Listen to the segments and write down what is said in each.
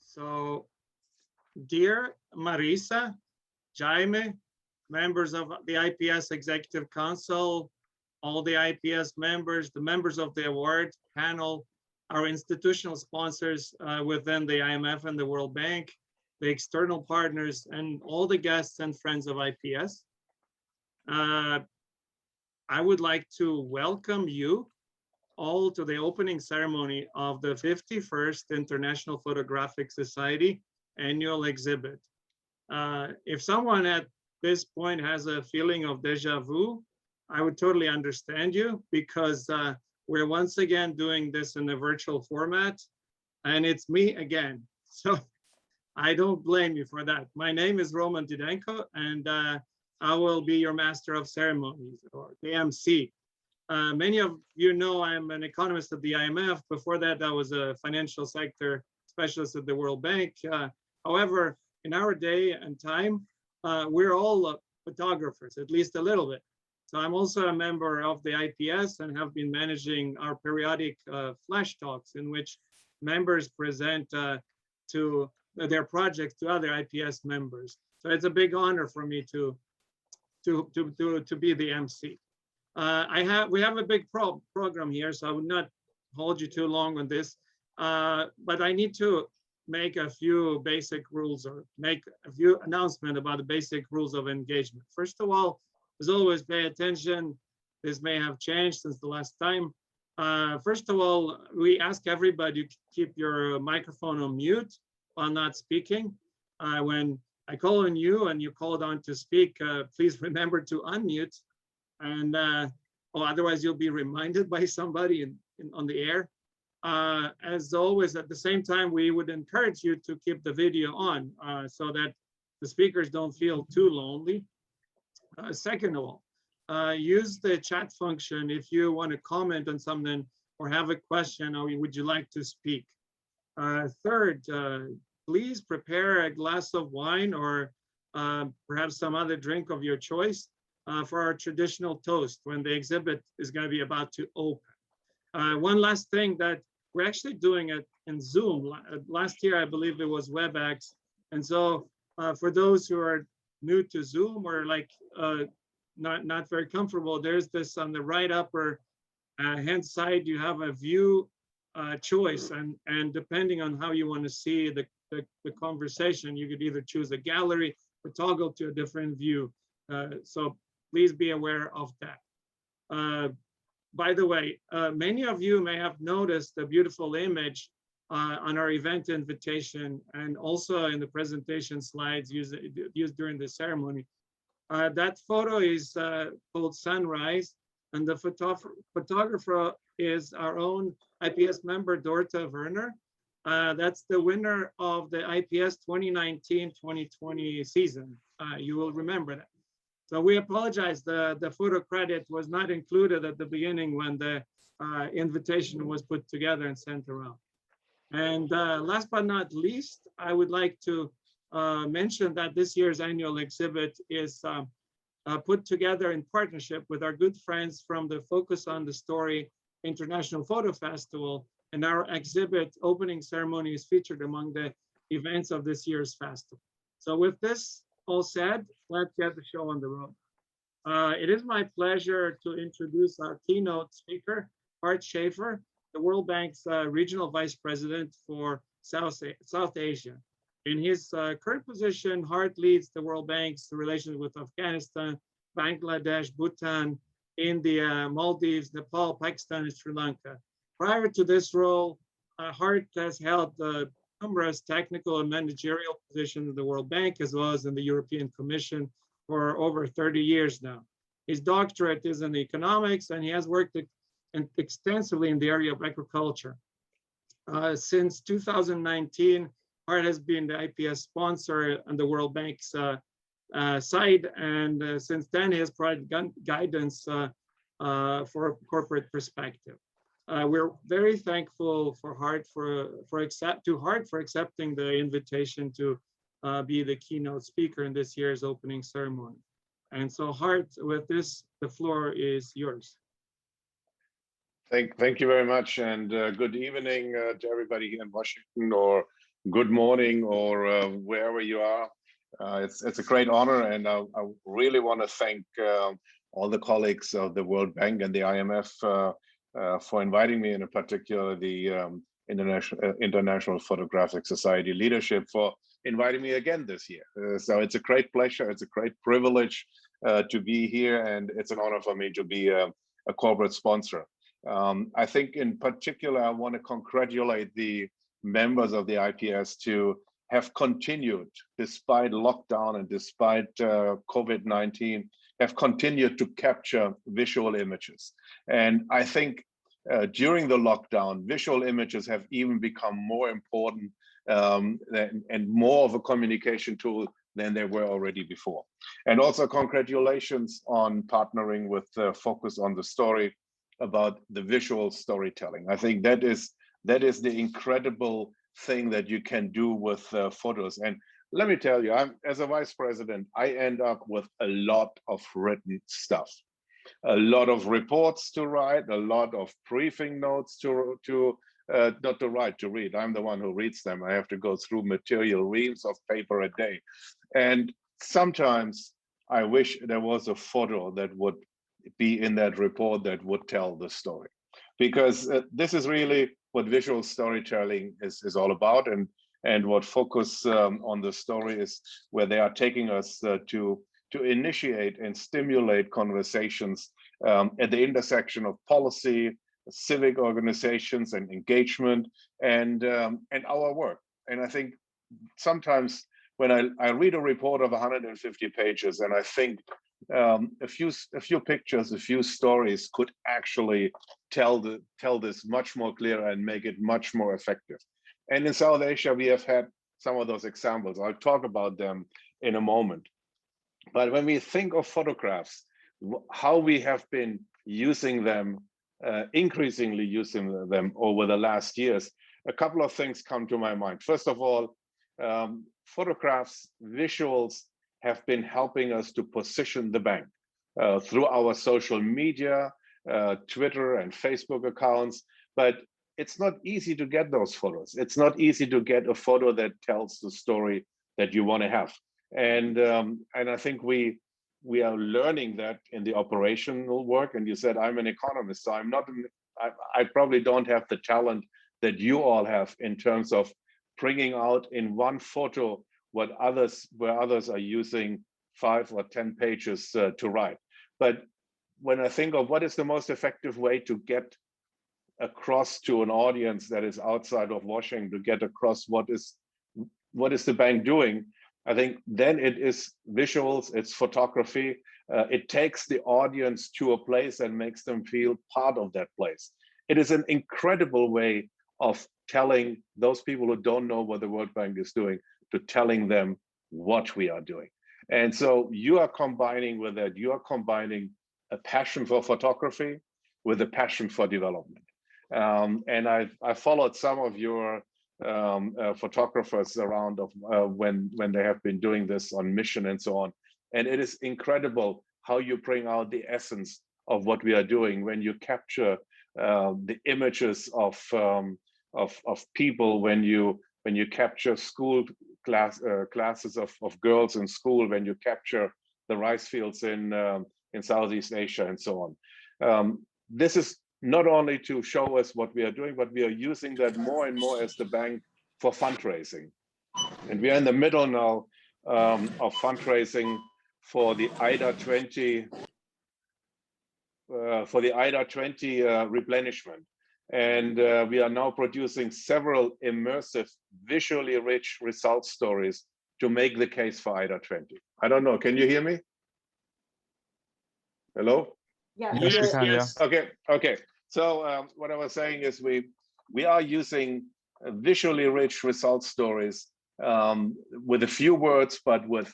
So, dear Marisa, Jaime, members of the IPS Executive Council, all the IPS members, the members of the award panel, our institutional sponsors within the IMF and the World Bank, the external partners, and all the guests and friends of IPS. I would like to welcome you all to the opening ceremony of the 51st International Photographic Society annual exhibit. If someone at this point has a feeling of deja vu, I would totally understand you, because we're once again doing this in a virtual format, and it's me again. So I don't blame you for that. My name is Roman Didenko, and I will be your master of ceremonies, or the MC. Many of you know I'm an economist at the IMF. Before that, I was a financial sector specialist at the World Bank. However, in our day and time, we're all photographers, at least a little bit. So I'm also a member of the IPS and have been managing our periodic flash talks, in which members present to their projects to other IPS members. So it's a big honor for me to be the MC. We have a big program here, so I would not hold you too long on this, but I need to make a few basic rules, or make a few announcements about the basic rules of engagement. First of all, as always, pay attention. This may have changed since the last time. First of all, we ask everybody to keep your microphone on mute while not speaking. When I call on you and you called on to speak, please remember to unmute, and or otherwise you'll be reminded by somebody on the air. As always, at the same time, we would encourage you to keep the video on so that the speakers don't feel too lonely. Second of all, use the chat function if you want to comment on something or have a question, or would you like to speak. Third, please prepare a glass of wine or perhaps some other drink of your choice for our traditional toast when the exhibit is going to be about to open. One last thing, that we're actually doing it in Zoom. Last year, I believe it was WebEx. And so for those who are new to Zoom, or like not very comfortable, there's this on the right upper hand side, you have a view choice, and depending on how you want to see the conversation, you could either choose a gallery or toggle to a different view. So please be aware of that. By the way, many of you may have noticed a beautiful image on our event invitation, and also in the presentation slides used during the ceremony. That photo is called Sunrise, and the photographer is our own IPS member, Dorta Werner. That's the winner of the IPS 2019-2020 season. You will remember that. So we apologize, the photo credit was not included at the beginning when the invitation was put together and sent around. And last but not least, I would like to mention that this year's annual exhibit is put together in partnership with our good friends from the Focus on the Story International Photo Festival, and our exhibit opening ceremony is featured among the events of this year's festival. So with this all said, let's get the show on the road. It is my pleasure to introduce our keynote speaker, Hart Schaefer, the World Bank's Regional Vice President for South Asia. In his current position, Hart leads the World Bank's relations with Afghanistan, Bangladesh, Bhutan, India, Maldives, Nepal, Pakistan, and Sri Lanka. Prior to this role, Hart has held numerous technical and managerial positions in the World Bank, as well as in the European Commission for over 30 years now. His doctorate is in economics, and he has worked extensively in the area of agriculture. Since 2019, Hart has been the IPS sponsor on the World Bank's side, and since then he has provided guidance for corporate perspective. We're very thankful for Hart for accepting the invitation to be the keynote speaker in this year's opening ceremony. And so Hart, with this, the floor is yours. Thank you very much, and good evening to everybody here in Washington, or good morning, or wherever you are. It's a great honor, and I really want to thank all the colleagues of the World Bank and the IMF for inviting me, and in particular the International Photographic Society leadership for inviting me again this year. So it's a great pleasure, it's a great privilege to be here, and it's an honor for me to be a corporate sponsor. I think in particular, I want to congratulate the members of the IPS to have continued, despite lockdown and despite COVID-19, have continued to capture visual images. And I think during the lockdown, visual images have even become more important and more of a communication tool than they were already before. And also congratulations on partnering with Focus on the Story about the visual storytelling. I think that is the incredible thing that you can do with photos. And let me tell you, as a vice president, I end up with a lot of written stuff, a lot of reports to write, a lot of briefing notes not to write, to read. I'm the one who reads them. I have to go through material reams of paper a day. And sometimes I wish there was a photo that would be in that report that would tell the story, because this is really what visual storytelling is all about, and what Focus on the Story is, where they are taking us to initiate and stimulate conversations at the intersection of policy, civic organizations, and engagement, and our work. And I think sometimes when I read a report of 150 pages, and I think a few pictures, a few stories could actually tell this much more clear and make it much more effective. And in South Asia, we have had some of those examples. I'll talk about them in a moment. But when we think of photographs, how we have been using them, increasingly using them over the last years, a couple of things come to my mind. First of all, photographs, visuals have been helping us to position the bank through our social media, Twitter and Facebook accounts. But it's not easy to get those photos. It's not easy to get a photo that tells the story that you want to have. And I think we are learning that in the operational work. And you said I'm an economist, so I probably don't have the talent that you all have in terms of bringing out in one photo where others are using 5 or 10 pages to write. But when I think of what is the most effective way to get across to an audience that is outside of Washington, to get across what is the bank doing, I think then it is visuals, it's photography. It takes the audience to a place and makes them feel part of that place. It is an incredible way of telling those people who don't know what the World Bank is doing, to telling them what we are doing. And so you are combining with that, you are combining a passion for photography with a passion for development. And I followed some of your photographers around when they have been doing this on mission and so on. And it is incredible how you bring out the essence of what we are doing when you capture the images of people, when you capture school classes of girls in school, when you capture the rice fields in Southeast Asia and so on. This is not only to show us what we are doing, but we are using that more and more as the bank for fundraising. And we are in the middle now of fundraising for the IDA 20 replenishment. And we are now producing several immersive, visually rich result stories to make the case for IDA 20. I don't know, can you hear me? Hello? Yeah. Yes, we can, yes. Okay. So what I was saying is we are using visually rich result stories with a few words, but with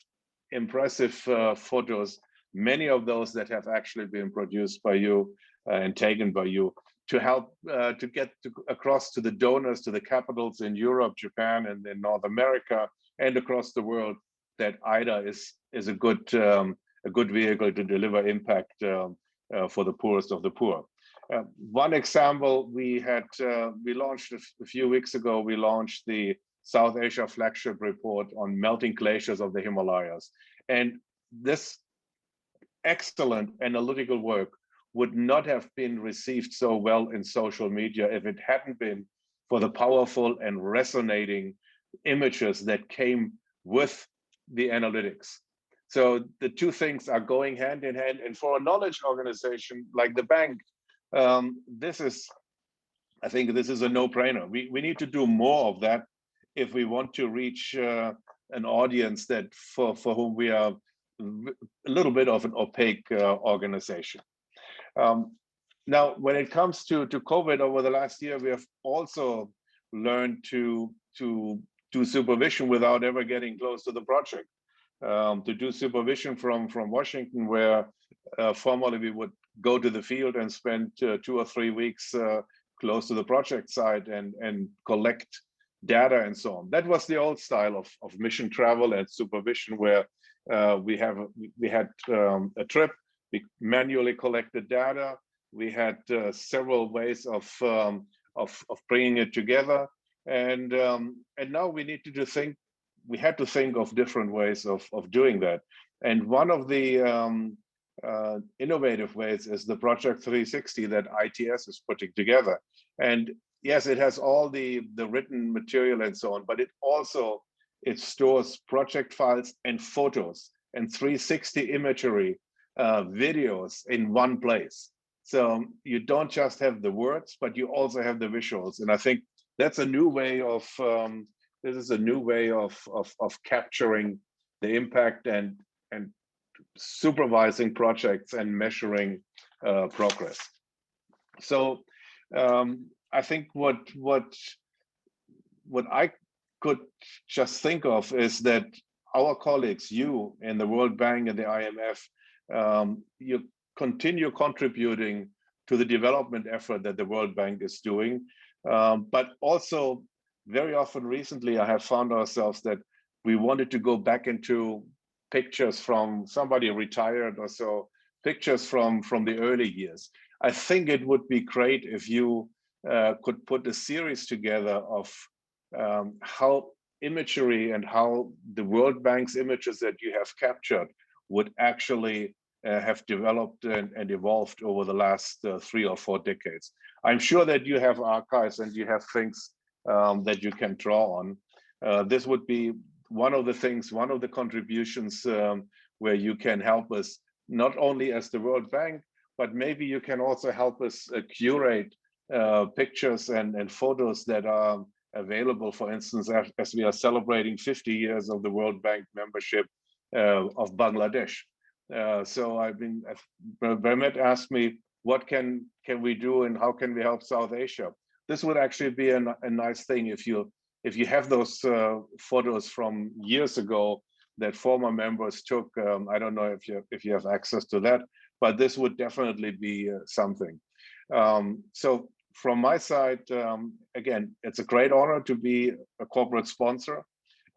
impressive photos, many of those that have actually been produced by you and taken by you, to help to get across to the donors, to the capitals in Europe, Japan, and in North America, and across the world, that IDA is a good vehicle to deliver impact for the poorest of the poor. One example we launched a few weeks ago. We launched the South Asia flagship report on melting glaciers of the Himalayas. And this excellent analytical work would not have been received so well in social media if it hadn't been for the powerful and resonating images that came with the analytics. So the two things are going hand in hand. And for a knowledge organization like the bank, I think this is a no-brainer. We need to do more of that if we want to reach an audience that for whom we are a little bit of an opaque organization. Now, when it comes to COVID over the last year, we have also learned to do supervision without ever getting close to the project. To do supervision from Washington, where formerly we would go to the field and spend 2 or 3 weeks close to the project site and collect data and so on. That was the old style of mission travel and supervision, where we had a trip, we manually collected data, we had several ways of bringing it together, and now we need to think. We had to think of different ways of doing that. And one of the innovative ways is the Project 360 that ITS is putting together. And yes, it has all the written material and so on, but it stores project files and photos and 360 imagery, videos in one place. So you don't just have the words, but you also have the visuals. And I think that's a new way of this is a new way of capturing the impact and supervising projects and measuring progress. So I think what I could just think of is that our colleagues, you in the World Bank and the IMF, you continue contributing to the development effort that the World Bank is doing, but also very often recently, I have found ourselves that we wanted to go back into pictures from somebody retired or so, pictures from the early years. I think it would be great if you could put a series together of how imagery and how the World Bank's images that you have captured would actually have developed and evolved over the last 3 or 4 decades. I'm sure that you have archives and you have things that you can draw on. This would be one of the things, one of the contributions where you can help us, not only as the World Bank, but maybe you can also help us curate pictures and photos that are available, for instance, as we are celebrating 50 years of the World Bank membership of Bangladesh. So Bermet asked me, what can we do and how can we help South Asia? This would actually be a nice thing if you have those photos from years ago that former members took. I don't know if you have access to that, but this would definitely be something. So from my side, again, it's a great honor to be a corporate sponsor.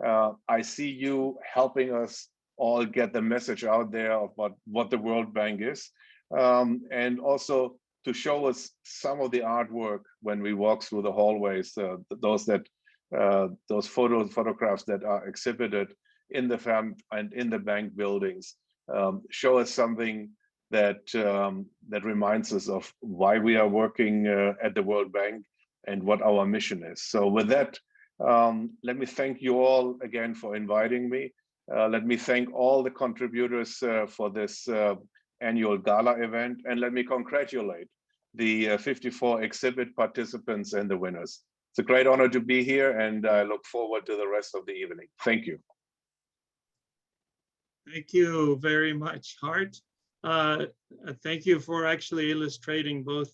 I see you helping us all get the message out there about what the World Bank is, and also to show us some of the artwork when we walk through the hallways, those photographs that are exhibited in the FAM and in the bank buildings, show us something that reminds us of why we are working at the World Bank and what our mission is. So with that, let me thank you all again for inviting me. Let me thank all the contributors for this annual gala event, and let me congratulate the 54 exhibit participants and the winners. It's a great honor to be here, and I look forward to the rest of the evening. Thank you. Thank you very much, Hart. Thank you for actually illustrating both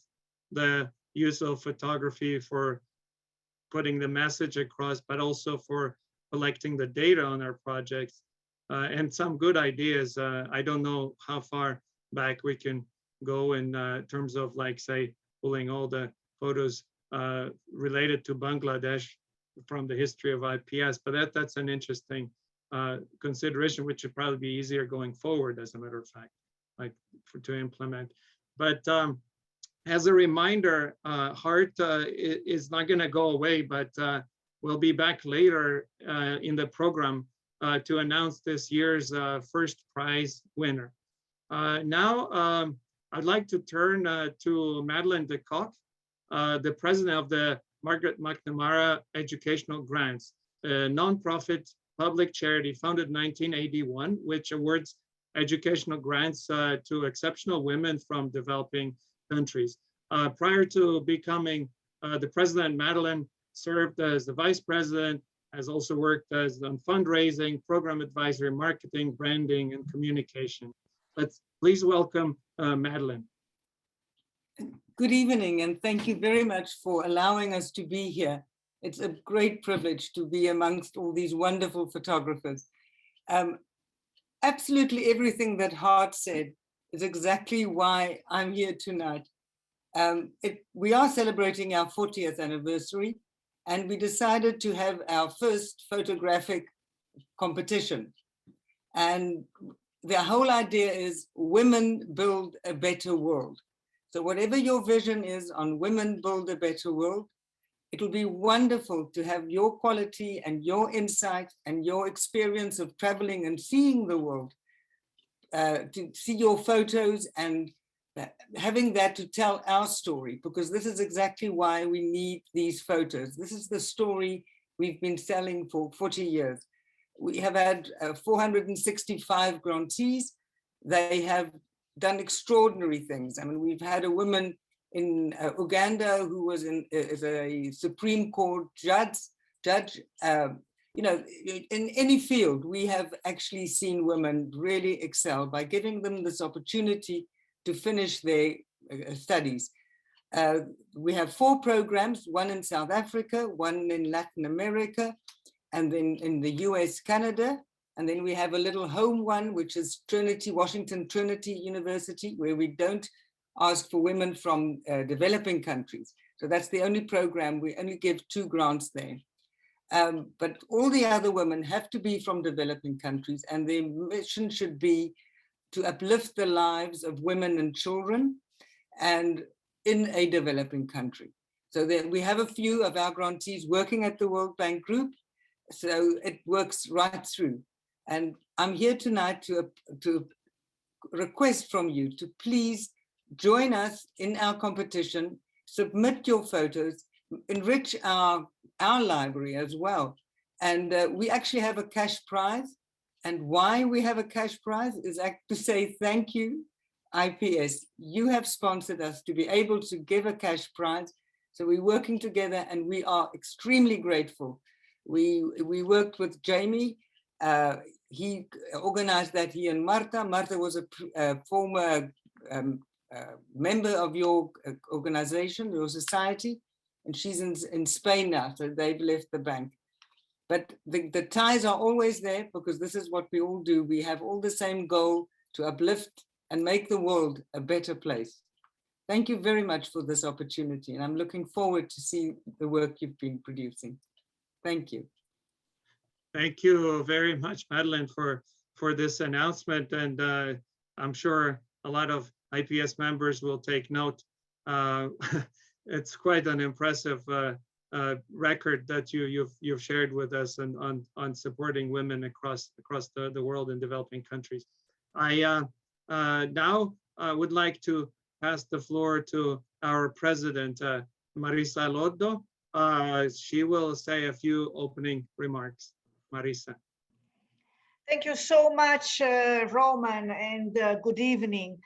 the use of photography for putting the message across, but also for collecting the data on our projects and some good ideas. I don't know how far back we can go in terms of, like, say, pulling all the photos related to Bangladesh from the history of IPS, but that's an interesting consideration, which should probably be easier going forward, as a matter of fact, like to implement. But as a reminder, Hart is not going to go away, but will be back later in the program to announce this year's first prize winner. Now, I'd like to turn to Madeleine de Kock, the president of the Margaret McNamara Educational Grants, a nonprofit public charity founded in 1981, which awards educational grants to exceptional women from developing countries. Prior to becoming the president, Madeleine served as the vice president, has also worked as on fundraising, program advisory, marketing, branding, and communication. Let's please welcome Madeleine. Good evening, and thank you very much for allowing us to be here. It's a great privilege to be amongst all these wonderful photographers. Absolutely everything that Hart said is exactly why I'm here tonight. We are celebrating our 40th anniversary, and we decided to have our first photographic competition. And the whole idea is women build a better world. So whatever your vision is on women build a better world, it will be wonderful to have your quality and your insight and your experience of traveling and seeing the world, to see your photos and having that to tell our story, because this is exactly why we need these photos. This is the story we've been selling for 40 years. We have had 465 grantees. They have done extraordinary things. I mean, we've had a woman in Uganda who was is a Supreme Court judge. You know, in any field, we have actually seen women really excel by giving them this opportunity to finish their studies. We have 4 programs, one in South Africa, one in Latin America, and then in the US, Canada. And then we have a little home one, which is Washington Trinity University, where we don't ask for women from developing countries. So that's the only program, we only give 2 grants there. But all the other women have to be from developing countries, and their mission should be to uplift the lives of women and children and in a developing country. So that we have a few of our grantees working at the World Bank Group, so it works right through. And I'm here tonight to request from you to please join us in our competition, submit your photos, enrich our library as well. And we actually have a cash prize. And why we have a cash prize is to say thank you, IPS. You have sponsored us to be able to give a cash prize. So we're working together and we are extremely grateful. We worked with Jamie. He organized that, he and Marta. Marta was a former member of your organization, your society, and she's in Spain now, so they've left the bank. But the ties are always there, because this is what we all do. We have all the same goal to uplift and make the world a better place. Thank you very much for this opportunity, and I'm looking forward to see the work you've been producing. Thank you. Thank you very much, Madeleine, for this announcement. And I'm sure a lot of IPS members will take note. It's quite an impressive record that you've shared with us on supporting women across the world in developing countries. I now would like to pass the floor to our president, Marisa Loddo. She will say a few opening remarks. Marisa. Thank you so much, Roman, and good evening.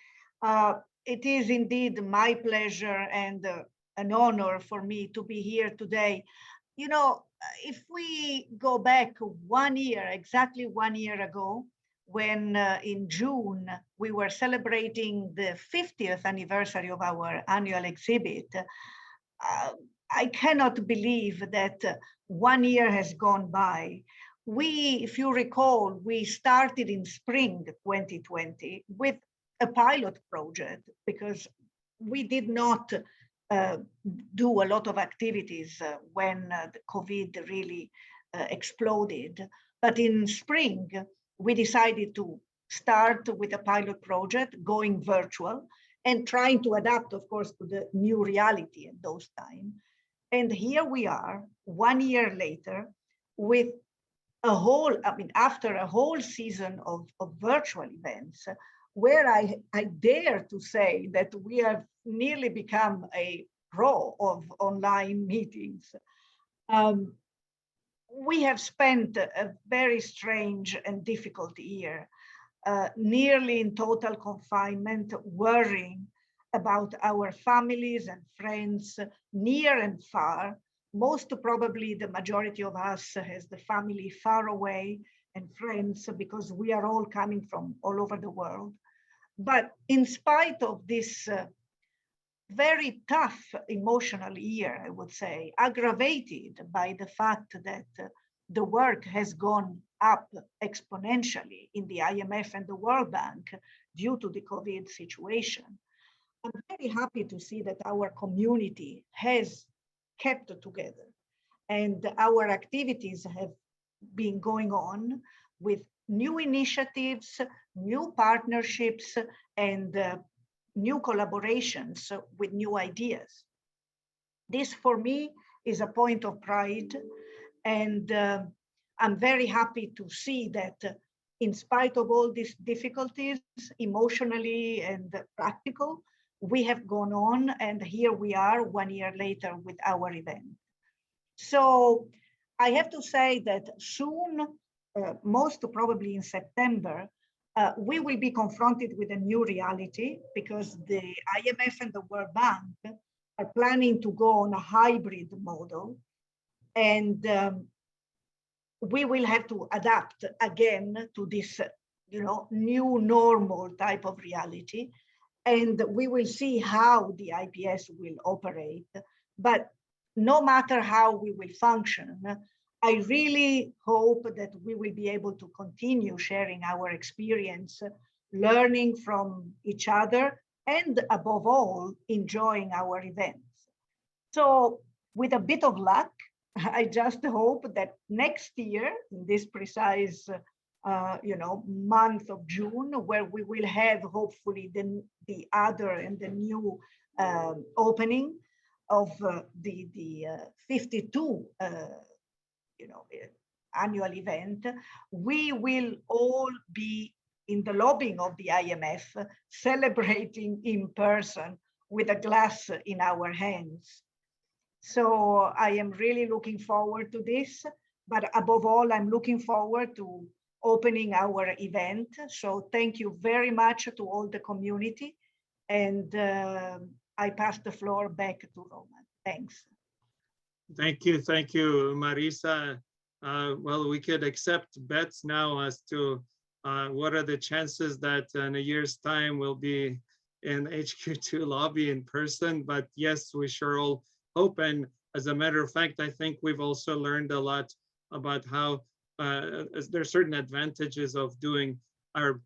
It is indeed my pleasure and an honor for me to be here today. You know, if we go back 1 year, exactly 1 year ago, when in June we were celebrating the 50th anniversary of our annual exhibit, I cannot believe that 1 year has gone by. If you recall, we started in spring 2020 with a pilot project, because we did not do a lot of activities when the COVID really exploded. But in spring, we decided to start with a pilot project, going virtual, and trying to adapt, of course, to the new reality at those times. And here we are 1 year later with a whole, I mean, after a whole season of virtual events, where I dare to say that we have nearly become a pro of online meetings. We have spent a very strange and difficult year, nearly in total confinement, worrying about our families and friends near and far. Most probably the majority of us has the family far away and friends because we are all coming from all over the world. But in spite of this very tough emotional year, I would say, aggravated by the fact that the work has gone up exponentially in the IMF and the World Bank due to the COVID situation. I'm very happy to see that our community has kept together and our activities have been going on with new initiatives, new partnerships, and new collaborations with new ideas. This for me is a point of pride, and I'm very happy to see that in spite of all these difficulties, emotionally and practical, we have gone on, and here we are 1 year later with our event. So I have to say that soon, most probably in September, we will be confronted with a new reality because the IMF and the World Bank are planning to go on a hybrid model, and we will have to adapt again to this, new normal type of reality, and we will see how the IPS will operate. But no matter how we will function, I really hope that we will be able to continue sharing our experience, learning from each other, and above all, enjoying our events. So with a bit of luck, I just hope that next year, in this precise month of June, where we will have hopefully the other and the new opening of the 52 annual event, we will all be in the lobby of the IMF celebrating in person with a glass in our hands. So I am really looking forward to this, but above all, I'm looking forward to opening our event. So thank you very much to all the community, and I pass the floor back to Roman. Thanks. Thank you, Marisa. Well, we could accept bets now as to what are the chances that in a year's time we'll be in HQ2 lobby in person. But yes, we sure all hope. And as a matter of fact, I think we've also learned a lot about how there are certain advantages of doing our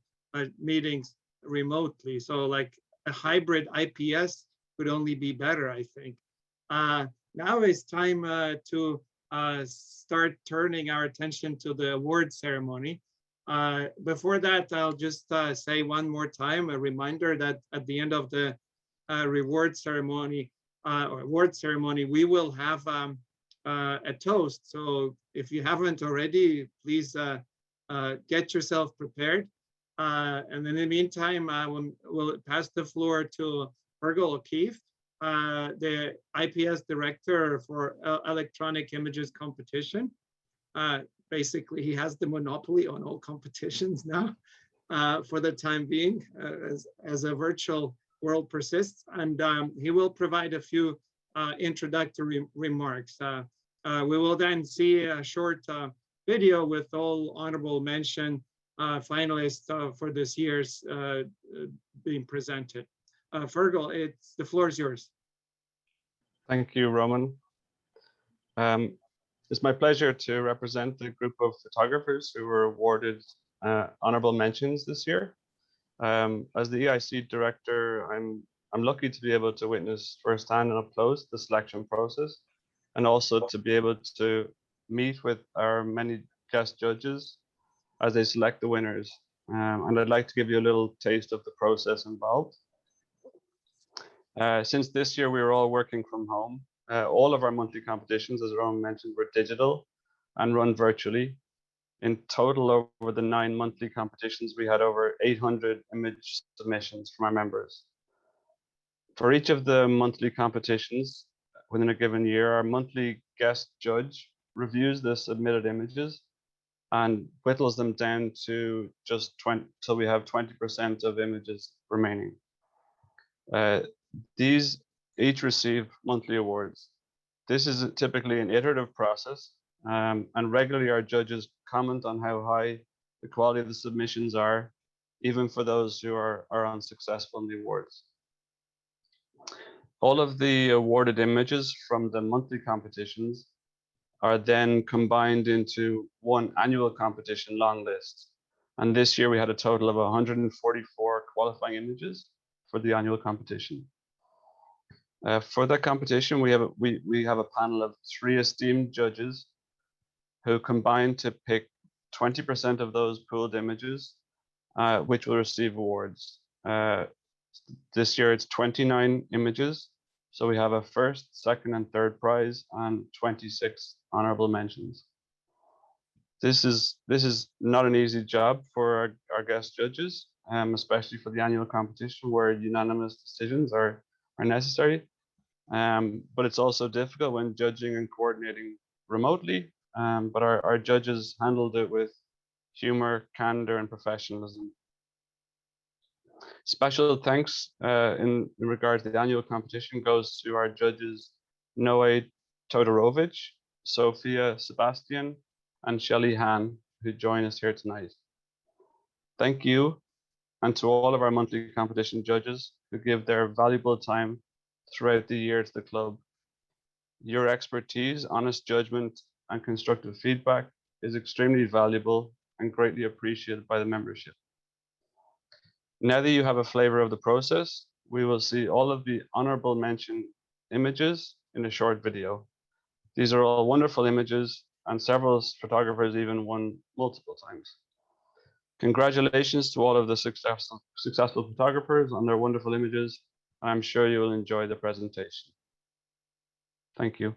meetings remotely. So like a hybrid IPS would only be better, I think. Now it's time to start turning our attention to the award ceremony. Before that, I'll just say one more time, a reminder that at the end of the reward ceremony, or award ceremony, we will have a toast. So if you haven't already, please get yourself prepared. And in the meantime, we'll pass the floor to Fergal O'Keefe, the IPS Director for Electronic Images Competition. Basically, he has the monopoly on all competitions now for the time being, as a virtual world persists. And he will provide a few introductory remarks. We will then see a short video with all honorable mention finalists for this year's being presented. Fergal, the floor is yours. Thank you, Roman. It's my pleasure to represent the group of photographers who were awarded honorable mentions this year. As the EIC director, I'm lucky to be able to witness firsthand and up close the selection process, and also to be able to meet with our many guest judges as they select the winners. And I'd like to give you a little taste of the process involved. Since this year we were all working from home, All of our monthly competitions, as Roman mentioned, were digital and run virtually. In total, over the 9 monthly competitions, we had over 800 image submissions from our members. For each of the monthly competitions within a given year, our monthly guest judge reviews the submitted images and whittles them down to just 20, so we have 20% of images remaining. These each receive monthly awards. This is typically an iterative process, and regularly our judges comment on how high the quality of the submissions are, even for those who are unsuccessful in the awards. All of the awarded images from the monthly competitions are then combined into one annual competition long list. And this year we had a total of 144 qualifying images for the annual competition. For that competition, we have a panel of 3 esteemed judges who combine to pick 20% of those pooled images, which will receive awards. This year it's 29 images, so we have a first, second, and third prize and 26 honorable mentions. This is not an easy job for our guest judges, especially for the annual competition where unanimous decisions are necessary. But it's also difficult when judging and coordinating remotely. But our judges handled it with humor, candor, and professionalism. Special thanks in regard to the annual competition goes to our judges Noe Todorovic, Sofia Sebastian, and Shelley Han, who join us here tonight. Thank you, and to all of our monthly competition judges who give their valuable time throughout the year to the club. Your expertise, honest judgment, and constructive feedback is extremely valuable and greatly appreciated by the membership. Now that you have a flavor of the process, we will see all of the honorable mention images in a short video. These are all wonderful images, and several photographers even won multiple times. Congratulations to all of the successful photographers on their wonderful images. I'm sure you will enjoy the presentation. Thank you.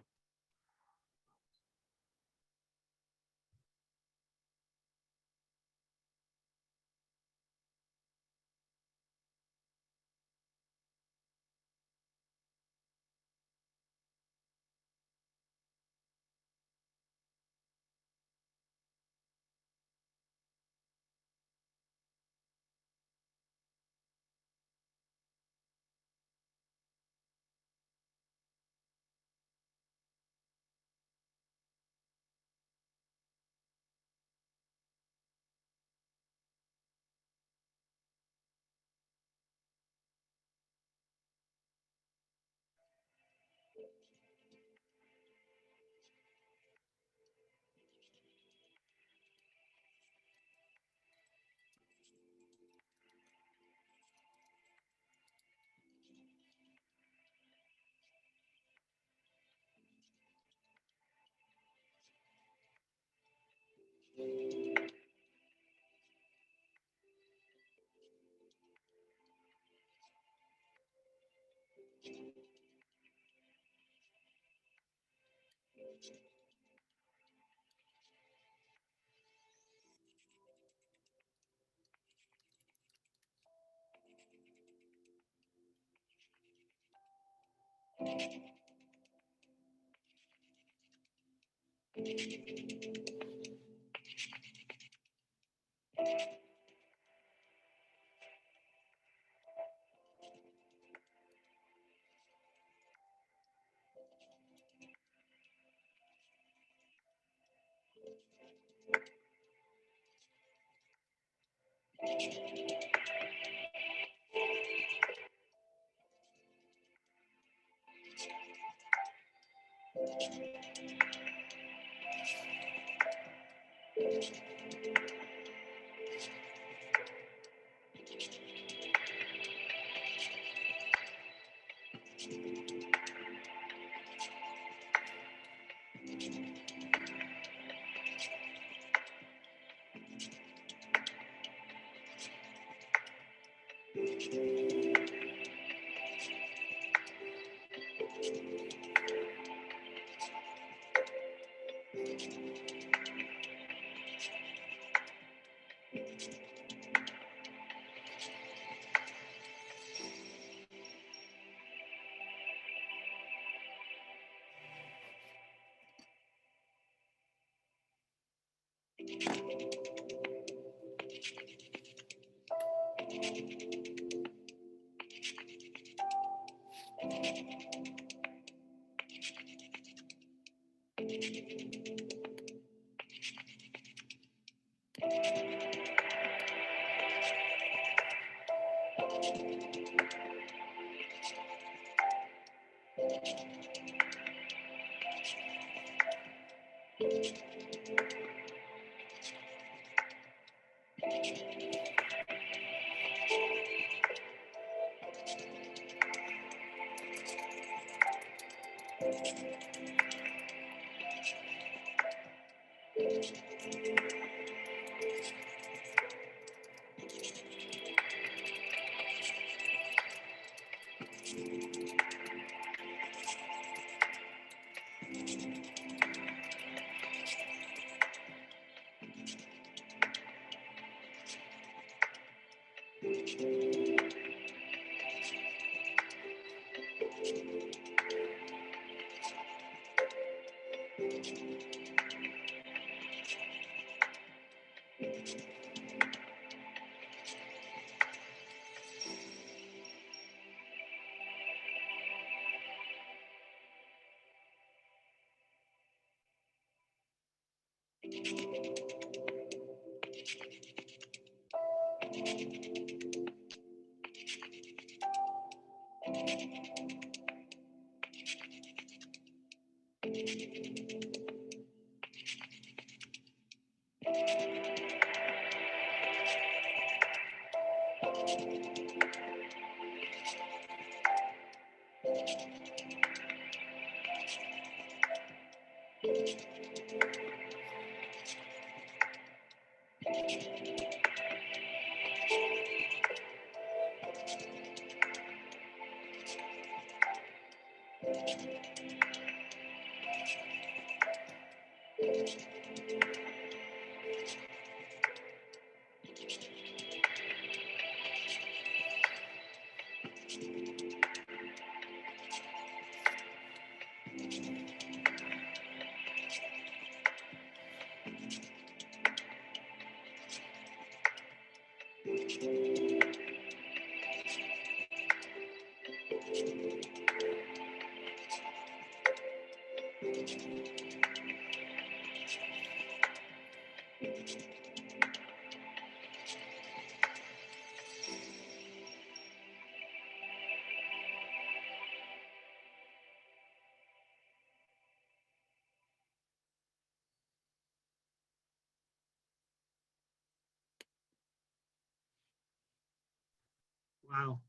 Wow.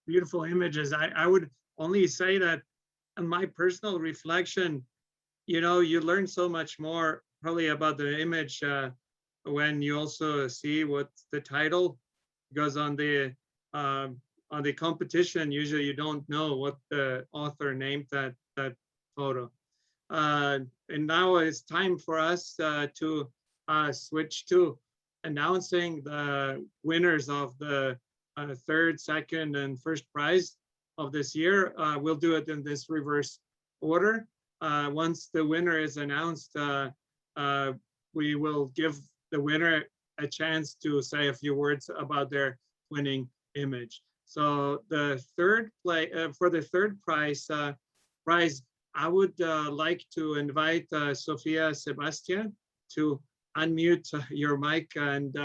Beautiful images. I would only say that in my personal reflection, you know, you learn so much more probably about the image when you also see what the title goes on the competition. Usually you don't know what the author named that photo. And now it's time for us to switch to announcing the winners of the third, second, and first prize of this year. We'll do it in this reverse order. Once the winner is announced, we will give the winner a chance to say a few words about their winning image. So the third for the third prize, I would like to invite Sophia Sebastian to unmute your mic and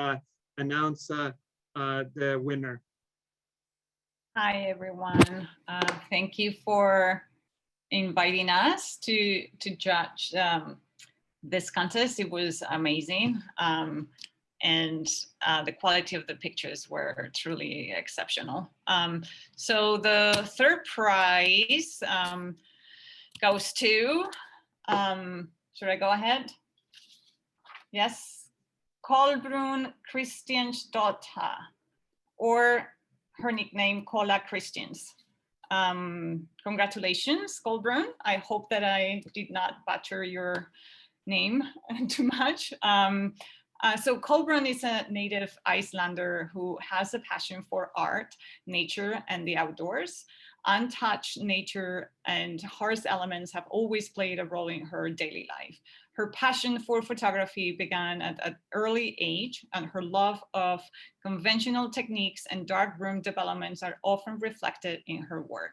announce the winner. Hi, everyone. Thank you for inviting us to judge this contest. It was amazing. And the quality of the pictures were truly exceptional. So the third prize goes to, should I go ahead? Yes, Kolbrun Christiansdotter, or her nickname, Kola Christians. Congratulations, Kolbrun. I hope that I did not butcher your name too much. So Kolbrun is a native Icelander who has a passion for art, nature, and the outdoors. untouched nature and horse elements have always played a role in her daily life. Her passion for photography began at an early age, and her love of conventional techniques and darkroom developments are often reflected in her work.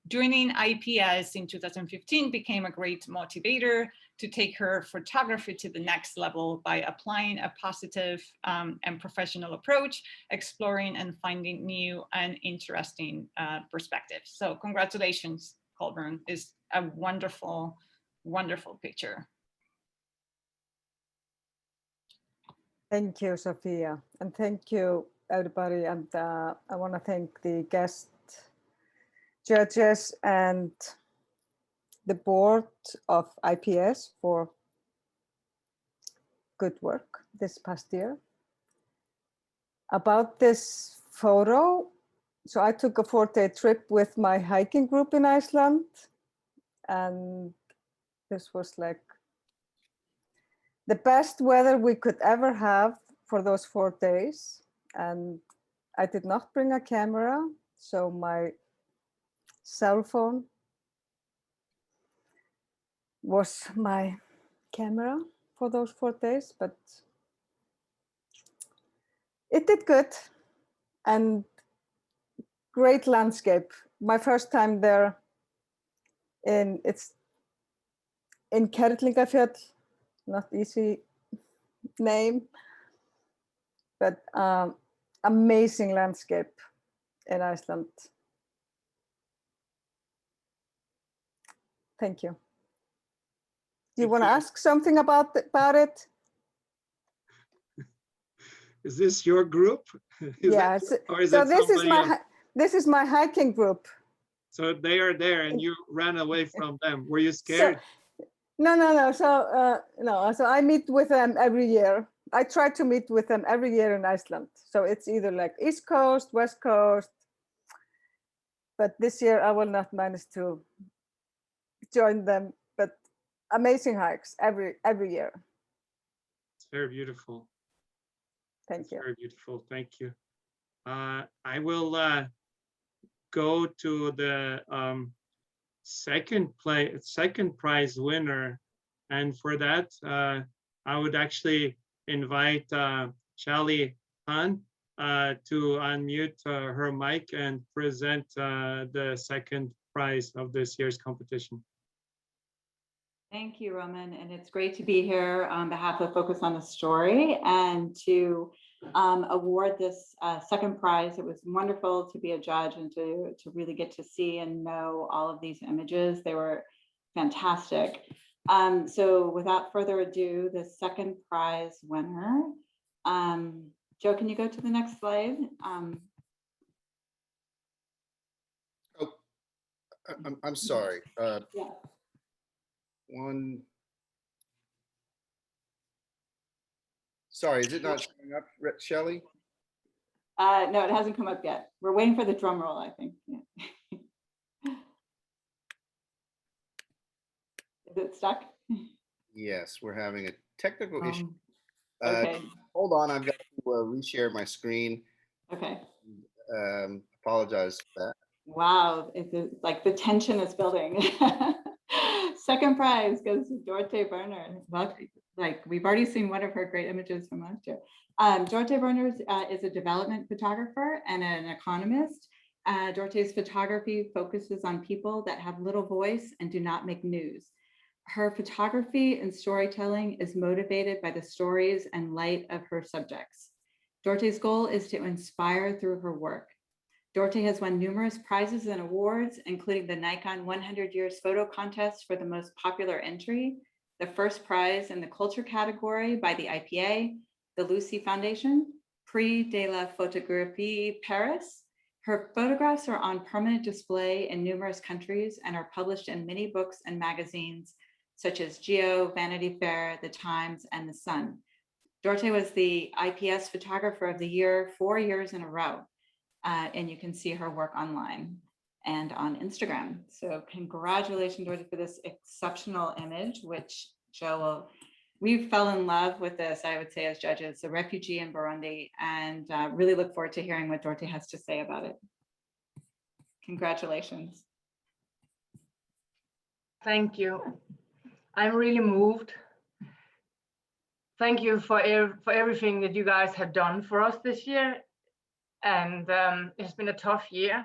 Joining IPS in 2015 became a great motivator to take her photography to the next level by applying a positive and professional approach, exploring and finding new and interesting perspectives. So congratulations, Colburn. It's a wonderful, wonderful picture. Thank you, Sophia, and thank you, everybody. And I want to thank the guest judges and the board of IPS for good work this past year. About this photo, so I took a 4-day trip with my hiking group in Iceland, and this was like the best weather we could ever have for those 4 days. And I did not bring a camera, so my cell phone was my camera for those 4 days, but it did good and great landscape. My first time there it's in Kerlingafjall, not easy name, but amazing landscape in Iceland. Thank you. Do you want to ask something about it? Is this your group? Yeah. So this is my hiking group. So they are there and you ran away from them. Were you scared? No. So I meet with them every year. I try to meet with them every year in Iceland. So it's either like East Coast, West Coast. But this year I will not manage to join them. But amazing hikes every year. It's very beautiful. Thank you. Very beautiful. Thank you. I will go to the second prize winner, and for that I would actually invite Charlie Han to unmute her mic and present the second prize of this year's competition. Thank you, Roman, and it's great to be here on behalf of Focus on the Story and to award this second prize. It was wonderful to be a judge and to really get to see and know all of these images. They were fantastic. So without further ado, the second prize winner. Joe, can you go to the next slide? I'm sorry. Yeah. Sorry, is it not showing up, Shelley? No, it hasn't come up yet. We're waiting for the drum roll, I think. Yeah. Is it stuck? Yes, we're having a technical issue. Okay. Hold on, I've got to reshare my screen. Okay. Apologize for that. Wow, it's like the tension is building. Second prize goes to Dorte Berner. Like we've already seen one of her great images from last year. Dorte Berner is a development photographer and an economist. Dorte's photography focuses on people that have little voice and do not make news. Her photography and storytelling is motivated by the stories and light of her subjects. Dorte's goal is to inspire through her work. Dorte has won numerous prizes and awards, including the Nikon 100 Years Photo Contest for the most popular entry, the first prize in the culture category by the IPA, the Lucy Foundation, Prix de la Photographie Paris. Her photographs are on permanent display in numerous countries and are published in many books and magazines, such as Geo, Vanity Fair, The Times, and The Sun. Dorte was the IPS Photographer of the Year 4 years in a row. And you can see her work online and on Instagram. So congratulations, Dorte, for this exceptional image, which Joe, we fell in love with this, I would say, as judges, a refugee in Burundi, and really look forward to hearing what Dorte has to say about it. Congratulations. Thank you. I'm really moved. Thank you for everything that you guys have done for us this year. And it's been a tough year.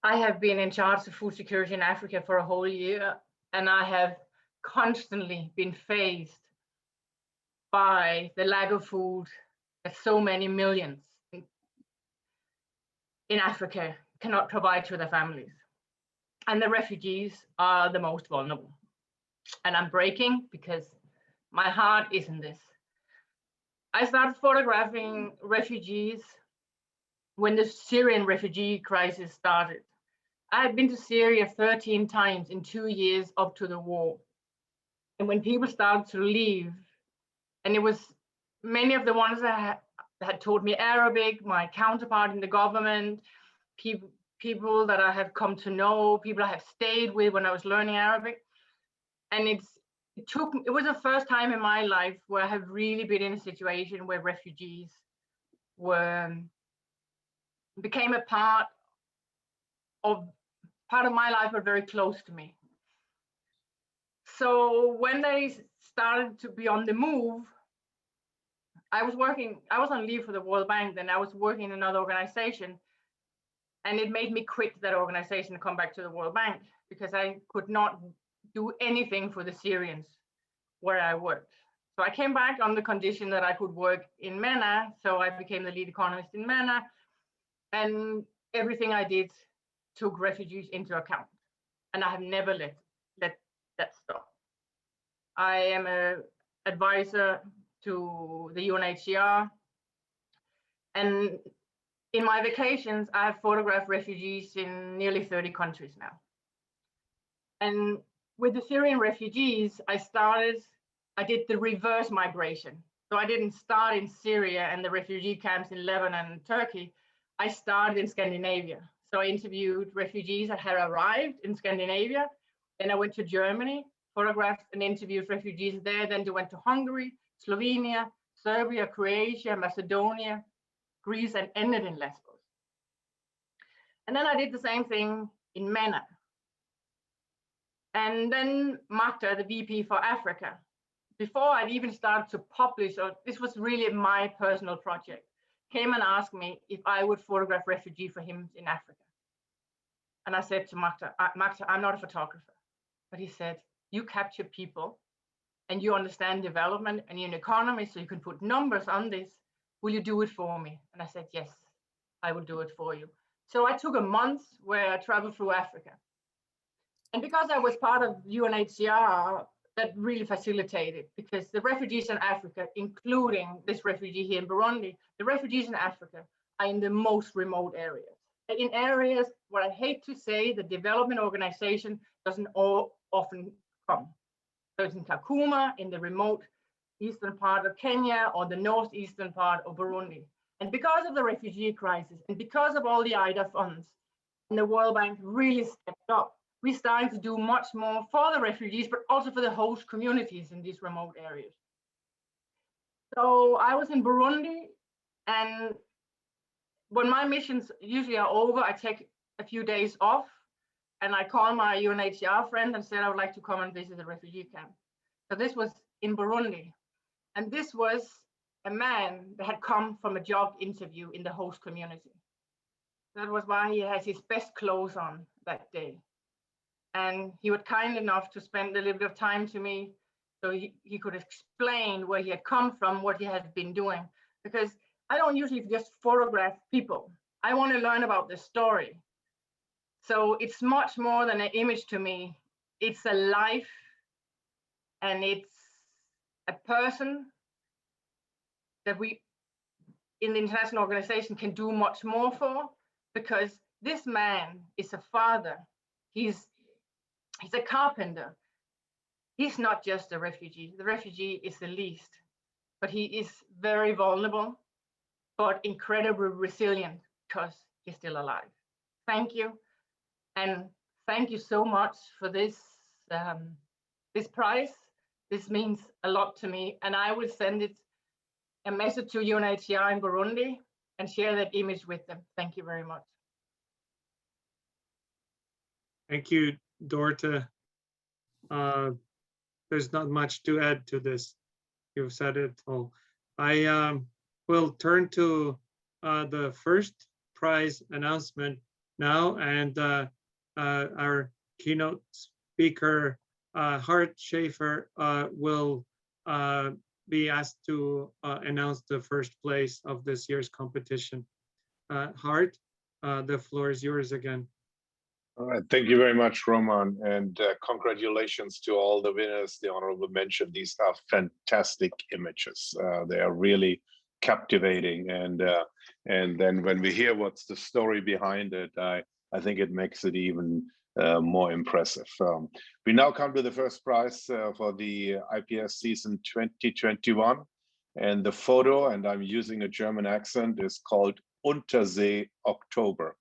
I have been in charge of food security in Africa for a whole year, and I have constantly been faced by the lack of food that so many millions in Africa cannot provide to their families. And the refugees are the most vulnerable. And I'm breaking because my heart is in this. I started photographing refugees when the Syrian refugee crisis started. I had been to Syria 13 times in 2 years up to the war. And when people started to leave, and it was many of the ones that had taught me Arabic, my counterpart in the government, people that I have come to know, people I have stayed with when I was learning Arabic. And it was the first time in my life where I have really been in a situation where refugees became a part of my life, but very close to me. So when they started to be on the move, I was on leave for the World Bank, then I was working in another organization, and it made me quit that organization and come back to the World Bank because I could not do anything for the Syrians where I worked. So I came back on the condition that I could work in MENA, so I became the lead economist in MENA, and everything I did took refugees into account, and I have never let that stop. I am an advisor to the UNHCR, and in my vacations, I have photographed refugees in nearly 30 countries now. And with the Syrian refugees, I did the reverse migration. So I didn't start in Syria and the refugee camps in Lebanon and Turkey. I started in Scandinavia. So I interviewed refugees that had arrived in Scandinavia. Then I went to Germany, photographed and interviewed refugees there. Then I went to Hungary, Slovenia, Serbia, Croatia, Macedonia, Greece, and ended in Lesbos. And then I did the same thing in MENA. And then Magda, the VP for Africa, before I'd even started to publish, or this was really my personal project, came and asked me if I would photograph refugee for him in Africa. And I said to Magda, I'm not a photographer. But he said, you capture people and you understand development and you're an economist, so you can put numbers on this. Will you do it for me? And I said, yes, I will do it for you. So I took a month where I traveled through Africa. And because I was part of UNHCR, that really facilitated, because the refugees in Africa, including this refugee here in Burundi, the refugees in Africa are in the most remote areas. In areas where I hate to say the development organization doesn't often come. So it's in Kakuma, in the remote eastern part of Kenya, or the northeastern part of Burundi. And because of the refugee crisis, and because of all the IDA funds, and the World Bank really stepped up, we're starting to do much more for the refugees, but also for the host communities in these remote areas. So I was in Burundi, and when my missions usually are over, I take a few days off, and I call my UNHCR friend and said I would like to come and visit the refugee camp. So this was in Burundi, and this was a man that had come from a job interview in the host community. That was why he has his best clothes on that day. And he was kind enough to spend a little bit of time to me so he could explain where he had come from, what he had been doing. Because I don't usually just photograph people. I want to learn about the story. So it's much more than an image to me. It's a life, and it's a person that we in the international organization can do much more for, because this man is a father. He's a carpenter. He's not just a refugee. The refugee is the least, but he is very vulnerable, but incredibly resilient because he's still alive. Thank you. And thank you so much for this, this prize. This means a lot to me. And I will send a message to UNHCR in Burundi and share that image with them. Thank you very much. Thank you, Dorte. There's not much to add to this. You've said it all. I will turn to the first prize announcement now, and our keynote speaker, Hart Schaefer, will be asked to announce the first place of this year's competition. Hart, the floor is yours again. All right, thank you very much, Roman, and congratulations to all the winners, the honorable mention. These are fantastic images. They are really captivating, and then when we hear what's the story behind it, I think it makes it even more impressive. We now come to the first prize for the IPS season 2021, and the photo, and I'm using a German accent, is called Untersee October.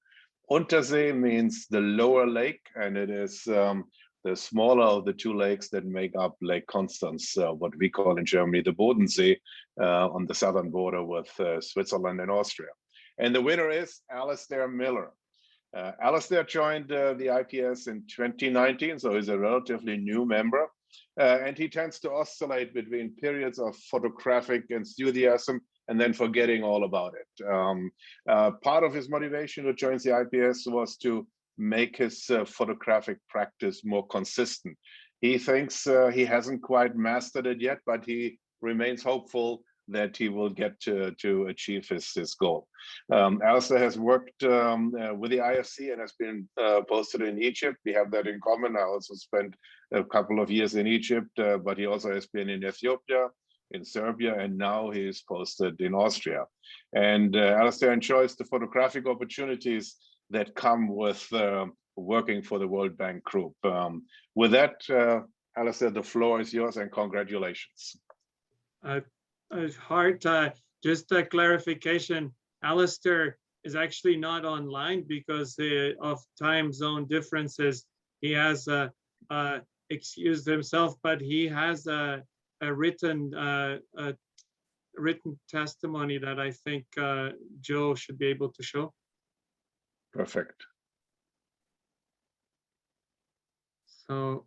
Untersee means the lower lake, and it is the smaller of the two lakes that make up Lake Constance, what we call in Germany the Bodensee, on the southern border with Switzerland and Austria. And the winner is Alistair Miller. Alistair joined the IPS in 2019, so he's a relatively new member, and he tends to oscillate between periods of photographic enthusiasm and then forgetting all about it. Part of his motivation to join the IPS was to make his photographic practice more consistent. He thinks he hasn't quite mastered it yet, but he remains hopeful that he will get to achieve his goal. Alistair has worked with the IFC and has been posted in Egypt. We have that in common. I also spent a couple of years in Egypt, but he also has been in Ethiopia, in Serbia, and now he is posted in Austria. And Alistair enjoys the photographic opportunities that come with working for the World Bank Group. With that, Alistair, the floor is yours, and congratulations. Hart, just a clarification, Alistair is actually not online because of time zone differences. He has excused himself, but he has a written testimony that I think Joe should be able to show. Perfect. So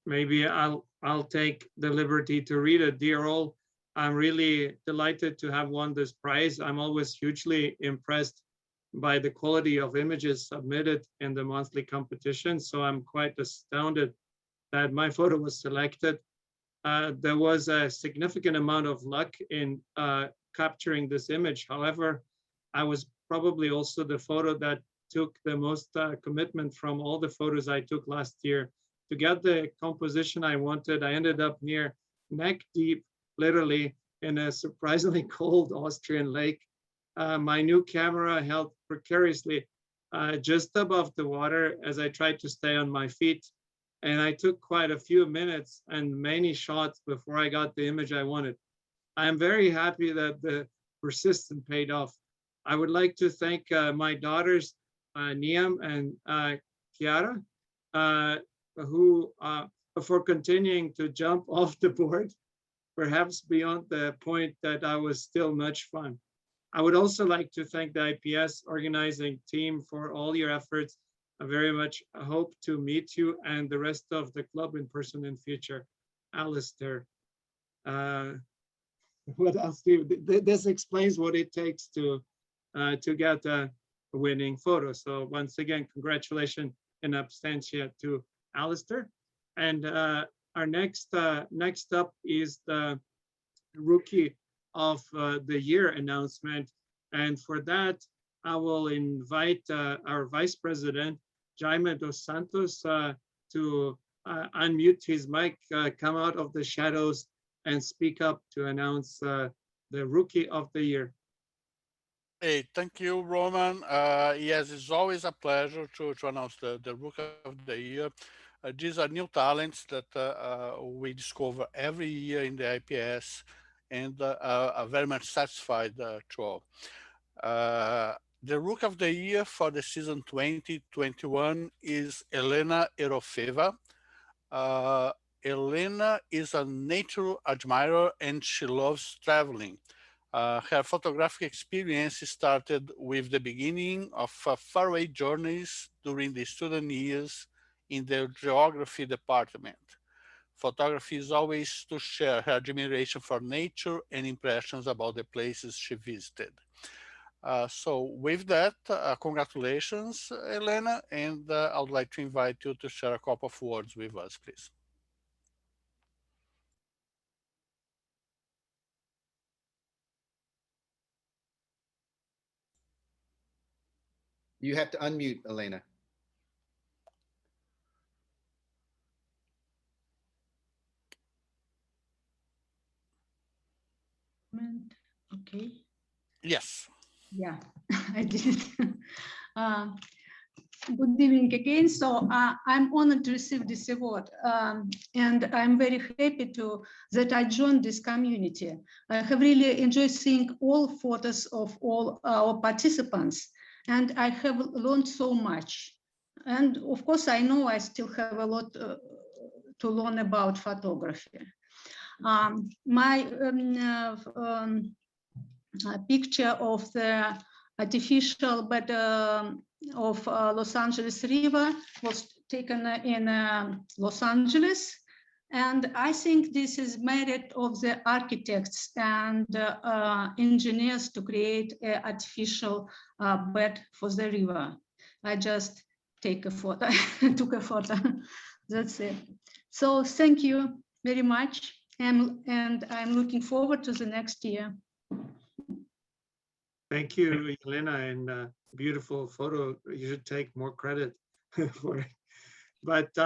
maybe I'll take the liberty to read it. Dear all, I'm really delighted to have won this prize. I'm always hugely impressed by the quality of images submitted in the monthly competition. So I'm quite astounded that my photo was selected. There was a significant amount of luck in capturing this image. However, I was probably also the photo that took the most commitment from all the photos I took last year. To get the composition I wanted, I ended up near neck deep, literally in a surprisingly cold Austrian lake. My new camera held precariously just above the water as I tried to stay on my feet. And I took quite a few minutes and many shots before I got the image I wanted. I'm very happy that the persistence paid off. I would like to thank my daughters, Niam and Chiara, who for continuing to jump off the board, perhaps beyond the point that I was still much fun. I would also like to thank the IPS organizing team for all your efforts. I very much hope to meet you and the rest of the club in person in future. Alistair. What else do you, this explains what it takes to get a winning photo. So once again, congratulations in absentia to Alistair. And our next up is the Rookie of the Year announcement. And for that, I will invite our Vice President, Jaime dos Santos, to unmute his mic, come out of the shadows and speak up to announce the Rookie of the Year. Hey, thank you, Roman. Yes, it's always a pleasure to announce the Rookie of the Year. These are new talents that we discover every year in the IPS, and are very much satisfied throughout. The Rookie of the Year for the season 2021 is Elena Erofeva. Elena is a nature admirer and she loves traveling. Her photographic experience started with the beginning of faraway journeys during the student years in the geography department. Photography is always to share her admiration for nature and impressions about the places she visited. So with that, congratulations, Elena, and I would like to invite you to share a couple of words with us, please. You have to unmute, Elena. Okay. Yes. Yeah, I did it. Good evening again. So I'm honored to receive this award, and I'm very happy that I joined this community. I have really enjoyed seeing all photos of all our participants, and I have learned so much. And of course, I know I still have a lot to learn about photography. My picture of the artificial bed of Los Angeles River was taken in Los Angeles. And I think this is merit of the architects and engineers to create an artificial bed for the river. I just take a photo, took a photo, that's it. So thank you very much. And I'm looking forward to the next year. Thank you, Elena, and beautiful photo. You should take more credit for it. But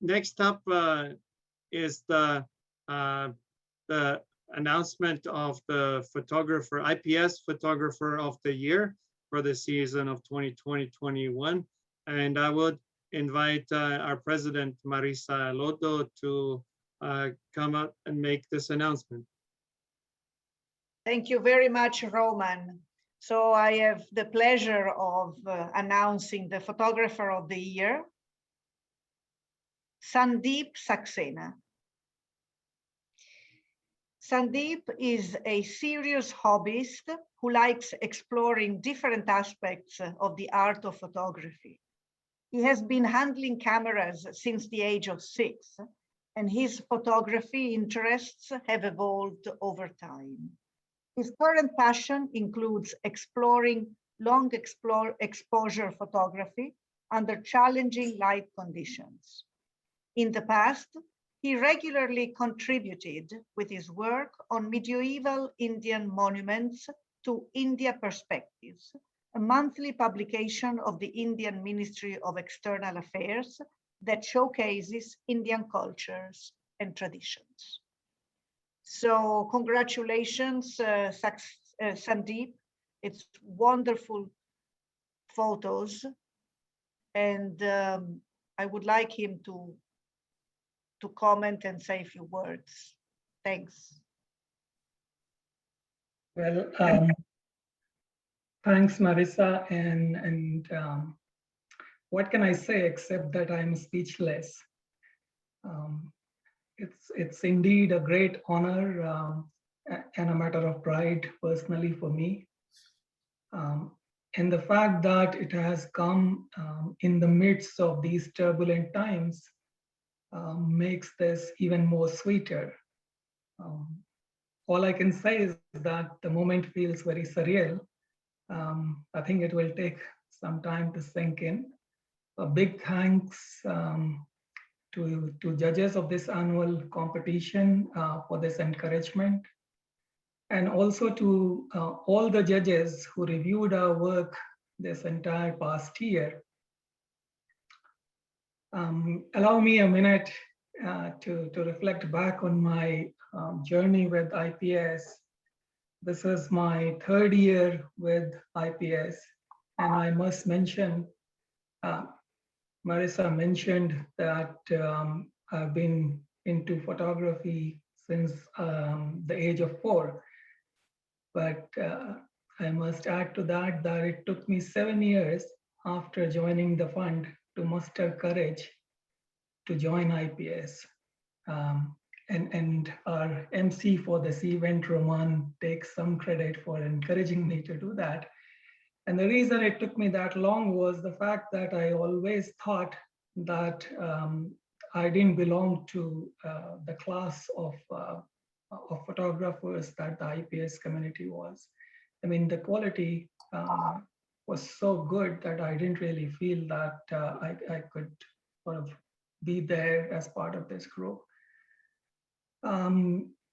next up is the announcement of the photographer, IPS Photographer of the Year for the season of 2020-21. And I would invite our president, Marisa Lodo, to come up and make this announcement. Thank you very much, Roman. So I have the pleasure of announcing the Photographer of the Year, Sandeep Saxena. Sandeep is a serious hobbyist who likes exploring different aspects of the art of photography. He has been handling cameras since the age of 6, and his photography interests have evolved over time. His current passion includes exploring long exposure photography under challenging light conditions. In the past, he regularly contributed with his work on medieval Indian monuments to India Perspectives, a monthly publication of the Indian Ministry of External Affairs that showcases Indian cultures and traditions. So congratulations, Sandeep. It's wonderful photos. And I would like him to comment and say a few words. Thanks. Well, thanks, Marisa. And what can I say except that I'm speechless? It's indeed a great honor and a matter of pride personally for me. And the fact that it has come in the midst of these turbulent times makes this even more sweeter. All I can say is that the moment feels very surreal. I think it will take some time to sink in. A big thanks to judges of this annual competition for this encouragement, and also to all the judges who reviewed our work this entire past year. Allow me a minute to reflect back on my journey with IPS. This is my 3rd year with IPS, and I must mention, Marisa mentioned that I've been into photography since the age of 4. But I must add to that it took me 7 years after joining the fund to muster courage to join IPS. and our MC for this event, Roman, takes some credit for encouraging me to do that. And the reason it took me that long was the fact that I always thought that I didn't belong to the class of photographers that the IPS community was. I mean, the quality was so good that I didn't really feel that I could sort of be there as part of this group.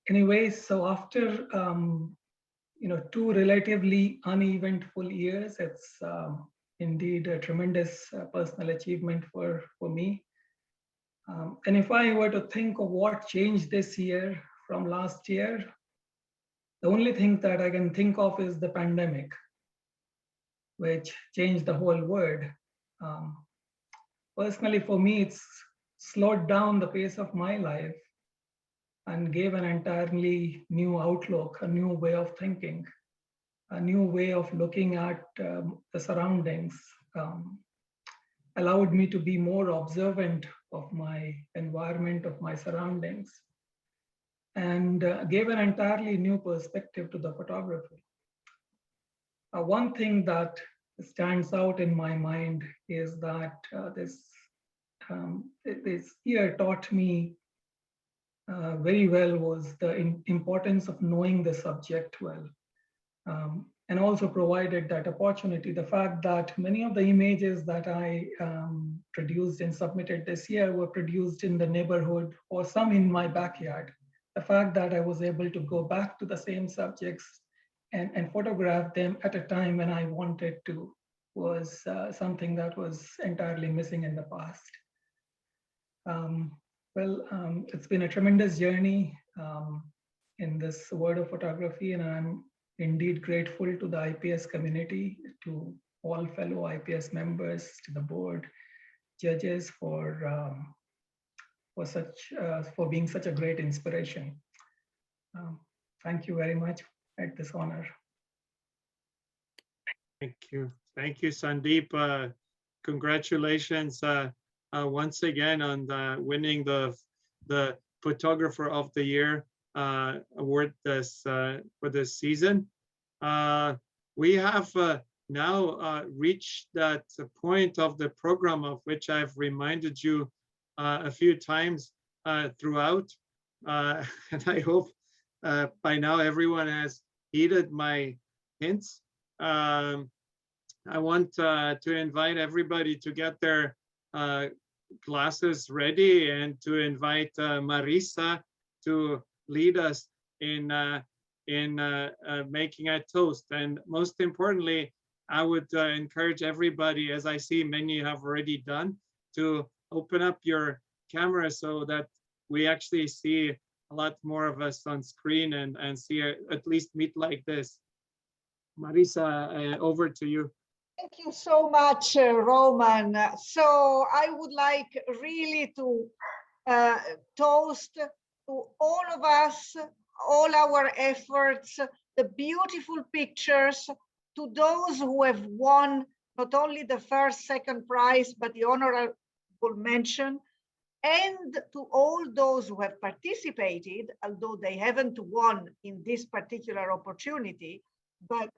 Anyway, so after 2 relatively uneventful years, it's indeed a tremendous personal achievement for me. And if I were to think of what changed this year from last year, the only thing that I can think of is the pandemic, which changed the whole world. Personally, for me, it's slowed down the pace of my life and gave an entirely new outlook, a new way of thinking, a new way of looking at the surroundings, allowed me to be more observant of my environment, of my surroundings, and gave an entirely new perspective to the photography. One thing that stands out in my mind is that this year taught me very well was the importance of knowing the subject well, and also provided that opportunity. The fact that many of the images that I produced and submitted this year were produced in the neighborhood or some in my backyard. The fact that I was able to go back to the same subjects and photograph them at a time when I wanted to was something that was entirely missing in the past. It's been a tremendous journey in this world of photography, and I'm indeed grateful to the IPS community, to all fellow IPS members, to the board, judges for being such a great inspiration. Thank you very much at this honor. Thank you, Sandeep. Congratulations once again on winning the Photographer of the Year award for this season. We have now reached that point of the program of which I've reminded you a few times throughout, and I hope by now everyone has heeded my hints. I want to invite everybody to get their glasses ready and to invite Marisa to lead us in making a toast. And most importantly, I would encourage everybody, as I see many have already done, to open up your camera so that we actually see a lot more of us on screen and see at least meet like this. Marisa, over to you. Thank you so much, Roman. So I would like really to toast to all of us, all our efforts, the beautiful pictures, to those who have won not only the first, second prize, but the honorable mention, and to all those who have participated, although they haven't won in this particular opportunity, but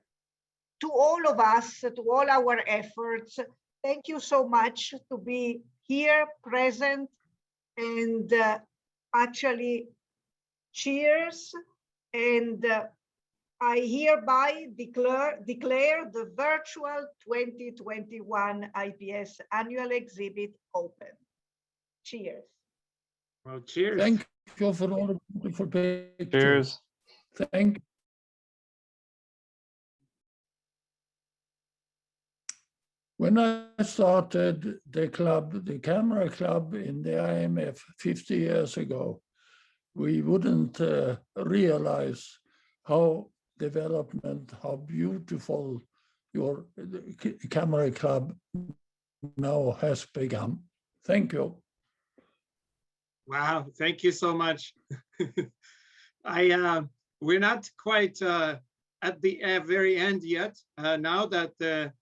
to all of us, to all our efforts, thank you so much to be here, present, and actually cheers. And I hereby declare the virtual 2021 IPS annual exhibit open. Cheers. Well, cheers. Thank you for all the beautiful pictures. Cheers. Thank you. When I started the club, the camera club in the IMF 50 years ago, we wouldn't realize how beautiful your camera club now has become. Thank you. Wow, thank you so much. We're not quite at the very end yet. Now that the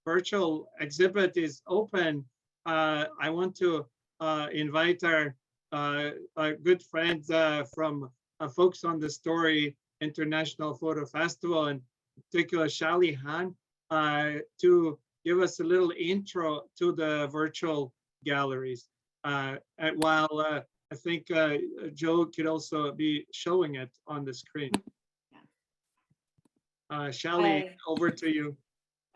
virtual exhibit is open, I want to invite our good friends from folks on the Story International Photo Festival, and in particular Shali Han, to give us a little intro to the virtual galleries. And while I think Joe could also be showing it on the screen. Shali, over to you.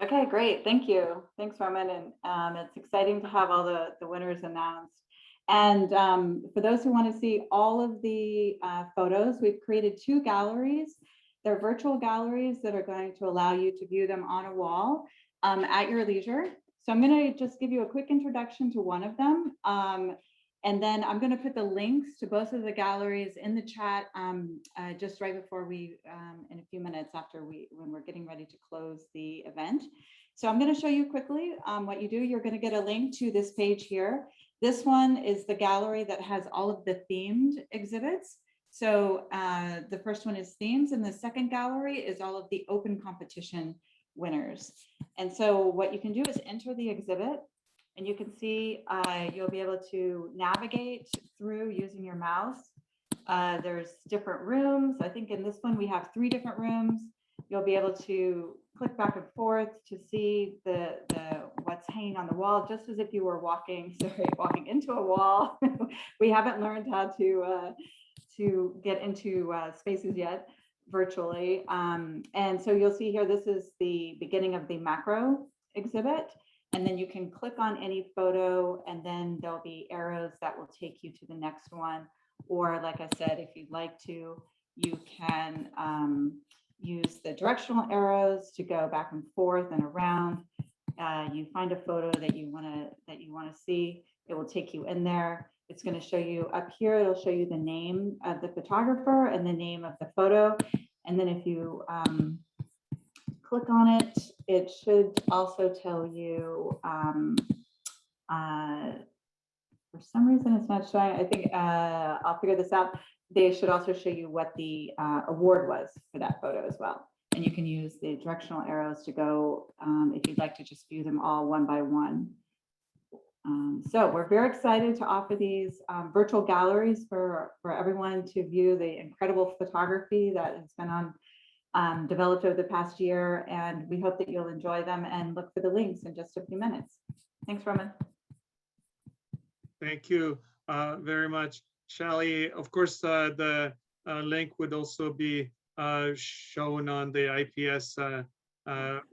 Okay, great. Thank you. Thanks, Roman. And it's exciting to have all the winners announced. And for those who want to see all of the photos, we've created 2 galleries. They're virtual galleries that are going to allow you to view them on a wall at your leisure. So I'm going to just give you a quick introduction to one of them. And then I'm going to put the links to both of the galleries in the chat just right before we, in a few minutes after when we're getting ready to close the event. So I'm going to show you quickly what you do. You're going to get a link to this page here. This one is the gallery that has all of the themed exhibits. So the first one is themes, and the second gallery is all of the open competition winners. And so what you can do is enter the exhibit, and you can see you'll be able to navigate through using your mouse. There's different rooms. I think in this one we have 3 different rooms. You'll be able to click back and forth to see the what's hanging on the wall, just as if you were walking into a wall. We haven't learned how to get into spaces yet virtually. And so you'll see here, this is the beginning of the macro exhibit. And then you can click on any photo, and then there'll be arrows that will take you to the next one. Or like I said, if you'd like to, you can use the directional arrows to go back and forth and around. You find a photo that you want to see, it will take you in there. It's going to show you up here, it'll show you the name of the photographer and the name of the photo. And then if you click on it, it should also tell you, for some reason it's not showing, I think I'll figure this out. They should also show you what the award was for that photo as well. And you can use the directional arrows to go, if you'd like to just view them all one by one. So we're very excited to offer these virtual galleries for everyone to view the incredible photography that has been developed over the past year. And we hope that you'll enjoy them, and look for the links in just a few minutes. Thanks, Roman. Thank you very much, Shali. Of course, the link would also be shown on the IPS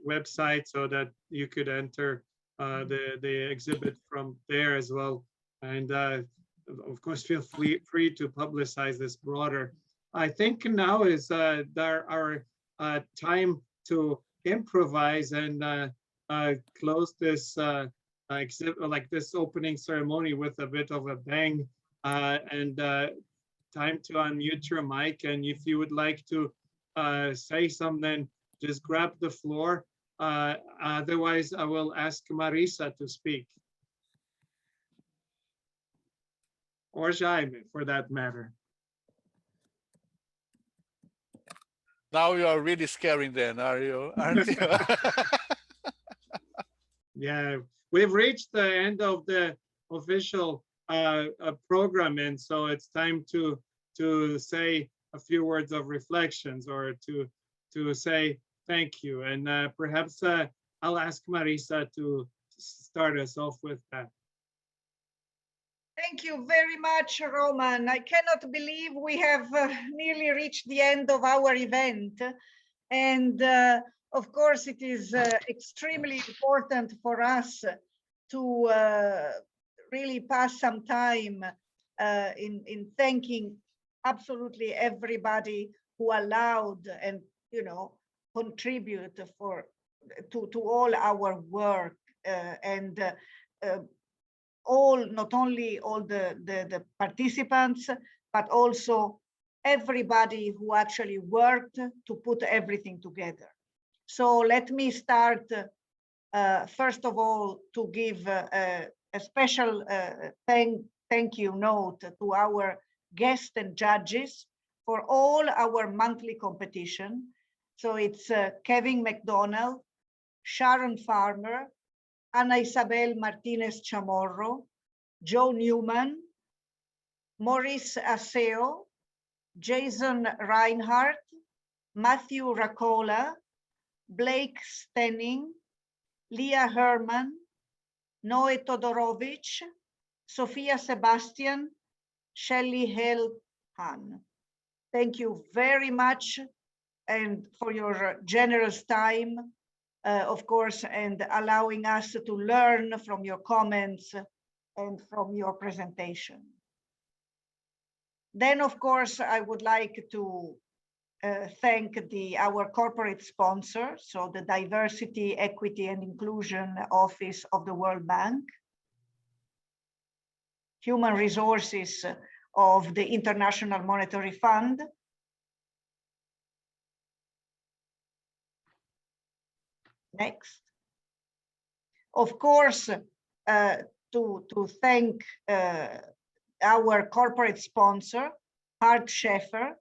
website, so that you could enter the exhibit from there as well. And of course, feel free to publicize this broader. I think now is our time to improvise and close this exhibit, like this opening ceremony, with a bit of a bang. And time to unmute your mic. And if you would like to say something, just grab the floor. Otherwise, I will ask Marisa to speak. Or Jaime, for that matter. Now you are really scaring them, aren't you? Yeah, we've reached the end of the official program, and so it's time to say a few words of reflections, or to say thank you. And perhaps I'll ask Marisa to start us off with that. Thank you very much, Roman. I cannot believe we have nearly reached the end of our event. And of course, it is extremely important for us to really pass some time in thanking absolutely everybody who allowed and, you know, contribute to all our work, and not only all the participants, but also everybody who actually worked to put everything together. So let me start first of all to give a special thank you note to our guests and judges for all our monthly competition. So it's Kevin McDonald, Sharon Farmer, Ana Isabel Martinez Chamorro, Joe Newman, Maurice Aseo, Jason Reinhardt, Matthew Racola, Blake Stenning, Leah Herman, Noe Todorovich, Sophia Sebastian, Shelley Helhan. Thank you very much and for your generous time, of course, and allowing us to learn from your comments and from your presentation. Then, of course, I would like to thank our corporate sponsor, so the Diversity, Equity and Inclusion Office of the World Bank, Human Resources of the International Monetary Fund, next. Of course, to thank our corporate sponsor, Hart Schaeffer,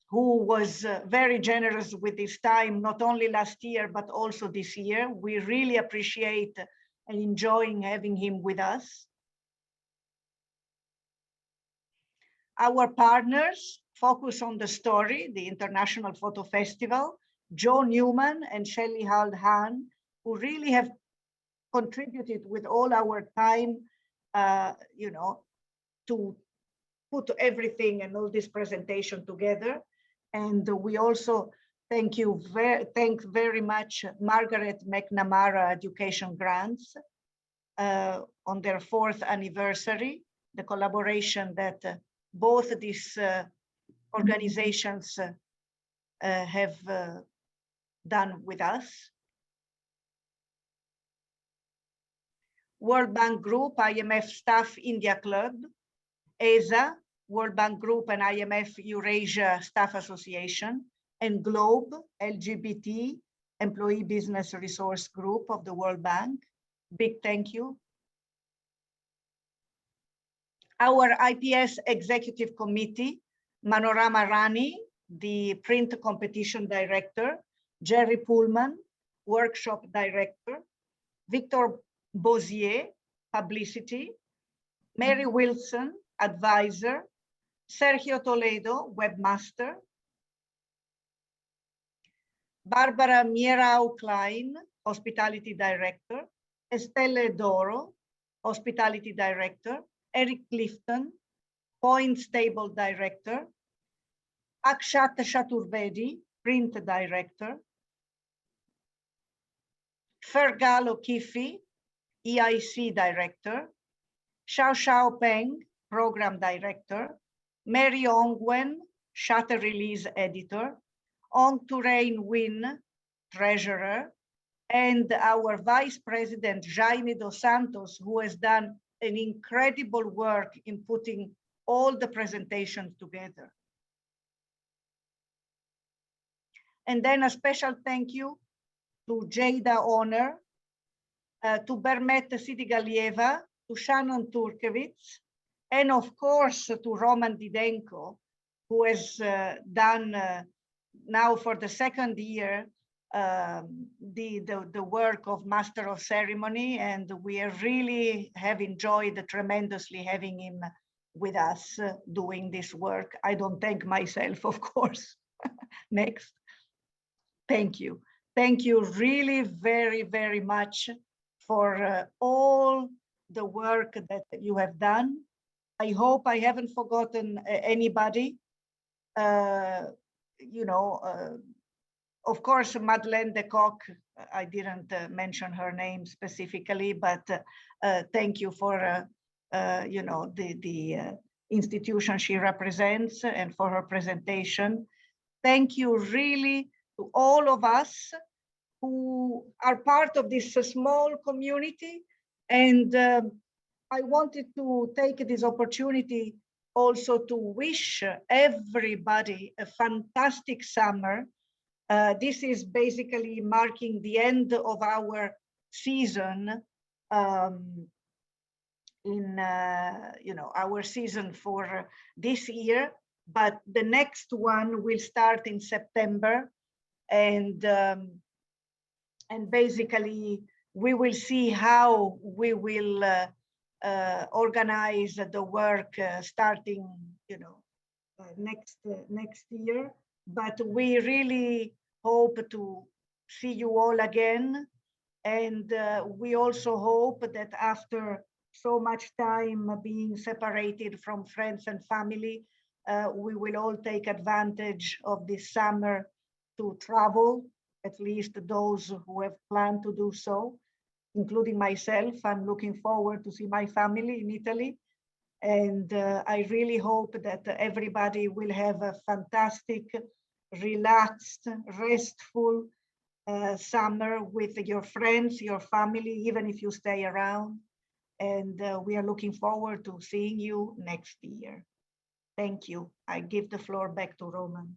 who was very generous with his time, not only last year, but also this year. We really appreciate and enjoying having him with us. Our partners, Focus on the Story, the International Photo Festival, Joe Newman and Shelley Helhan, who really have contributed with all our time, to put everything and all this presentation together. And we also thank very much Margaret McNamara Education Grants on their 4th anniversary, the collaboration that both these organizations have done with us. World Bank Group, IMF Staff India Club, ESA, World Bank Group and IMF Eurasia Staff Association, and GLOBE, LGBT Employee Business Resource Group of the World Bank. Big thank you. Our IPS Executive Committee, Manorama Rani, the Print Competition Director, Jerry Pullman, Workshop Director, Victor Bozier, Publicity, Mary Wilson, Advisor, Sergio Toledo, Webmaster, Barbara Mierau Klein, Hospitality Director, Estelle Doro, Hospitality Director, Eric Clifton, Points Table Director, Akshat Chaturvedi, Print Director, Fergal O'Keefe, EIC Director, Xiao Xiao Peng, Program Director, Mary Ongwen, Shutter Release Editor, Ong Turain Win, Treasurer, and our Vice President, Jaime Dos Santos, who has done an incredible work in putting all the presentations together. And then a special thank you to Jada Honor, to Bermet Sidigalieva, to Shannon Turkevich, and of course to Roman Didenko, who has done now for the 2nd year the work of Master of Ceremony, and we really have enjoyed tremendously having him with us doing this work. I don't thank myself, of course. Next. Thank you. Thank you really very, very much for all the work that you have done. I hope I haven't forgotten anybody. Of course, Madeleine de Kock, I didn't mention her name specifically, but thank you for the institution she represents and for her presentation. Thank you really to all of us who are part of this small community. And I wanted to take this opportunity also to wish everybody a fantastic summer. This is basically marking the end of our season, our season for this year, but the next one will start in September, and basically we will see how we will organize the work starting, next year. But we really hope to see you all again. And we also hope that after so much time being separated from friends and family, we will all take advantage of this summer to travel, at least those who have planned to do so, including myself. I'm looking forward to see my family in Italy. And I really hope that everybody will have a fantastic, relaxed, restful summer with your friends, your family, even if you stay around. And we are looking forward to seeing you next year. Thank you. I give the floor back to Roman.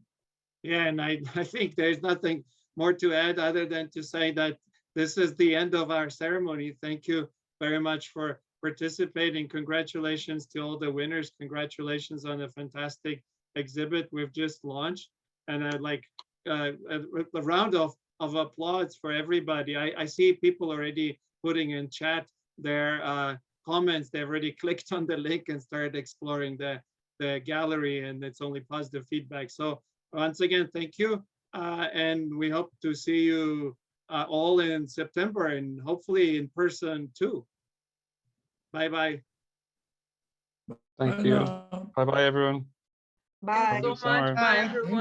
Yeah, and I think there's nothing more to add other than to say that this is the end of our ceremony. Thank you very much for participating. Congratulations to all the winners. Congratulations on a fantastic exhibit we've just launched. And I'd like a round of applause for everybody. I see people already putting in chat their comments. They've already clicked on the link and started exploring the gallery, and it's only positive feedback. So once again, thank you. And we hope to see you all in September and hopefully in person too. Bye-bye. Thank you. Bye-bye, everyone. Bye. Thanks so much. Bye, everyone.